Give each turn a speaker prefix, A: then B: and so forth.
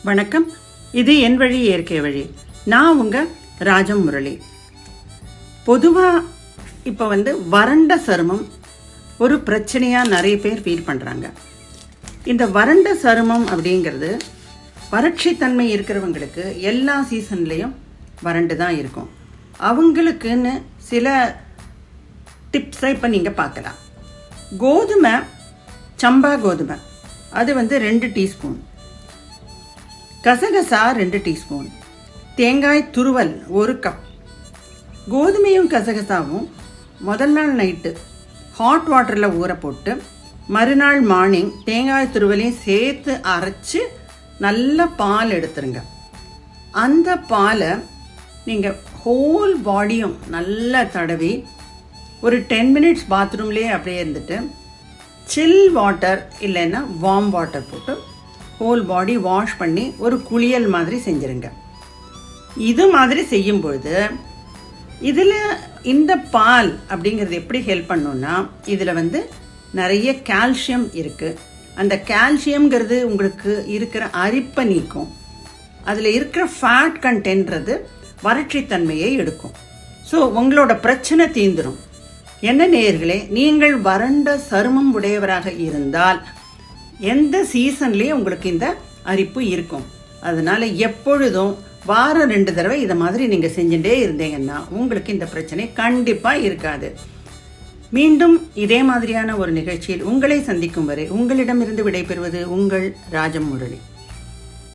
A: வணக்கம். இது என் வழி இயற்கை வழி. நான் உங்கள் ராஜம் முரளி. பொதுவாக இப்போ வறண்ட சருமம் ஒரு பிரச்சனையாக நிறைய பேர் ஃபீல் பண்ணுறாங்க. இந்த வறண்ட சருமம் அப்படிங்கிறது வறட்சித்தன்மை இருக்கிறவங்களுக்கு எல்லா சீசன்லேயும் வறண்டு தான் இருக்கும். அவங்களுக்குன்னு சில டிப்ஸை இப்போ நீங்கள் பார்க்கலாம். கோதுமை, சம்பா கோதுமை அது 2 டீஸ்பூன், கசகசா 2 டீஸ்பூன், தேங்காய் துருவல் 1 கப். கோதுமையும் கசகசாவும் முதல் நாள் நைட்டு ஹாட் வாட்டரில் ஊற போட்டு மறுநாள் மார்னிங் தேங்காய் துருவலையும் சேர்த்து அரைச்சி நல்ல பால் எடுத்துருங்க. அந்த பாலை நீங்கள் ஹோல் பாடியும் நல்லா தடவி ஒரு 10 மினிட்ஸ் பாத்ரூம்லேயே அப்படியே இருந்துட்டு சில் வாட்டர் இல்லைன்னா வார்ம் வாட்டர் போட்டு ஹோல் பாடி வாஷ் பண்ணி ஒரு குளியல் மாதிரி செஞ்சுருங்க. இது மாதிரி செய்யும்பொழுது இதில் இந்த பால் அப்படிங்கிறது எப்படி ஹெல்ப் பண்ணுன்னா, இதில் நிறைய கால்சியம் இருக்குது. அந்த கால்சியம்ங்கிறது உங்களுக்கு இருக்கிற அரிப்பை நீக்கும். அதில் இருக்கிற ஃபேட் கண்டென்ட்றது வறட்சித்தன்மையை எடுக்கும். ஸோ உங்களோட பிரச்சனை தீந்துடும். என்ன நேயர்களே, நீங்கள் வறண்ட சருமம் உடையவராக இருந்தால் எந்த சீசன்லேயும் உங்களுக்கு இந்த அரிப்பு இருக்கும். அதனால் எப்பொழுதும் வாரம் 2 தடவை இதை மாதிரி நீங்கள் செஞ்சுட்டே இருந்தீங்கன்னா உங்களுக்கு இந்த பிரச்சனை கண்டிப்பாக இருக்காது. மீண்டும் இதே மாதிரியான ஒரு நிகழ்ச்சியில் உங்களை சந்திக்கும் வரை உங்களிடமிருந்து விடைபெறுவது உங்கள் ராஜம் முரளி.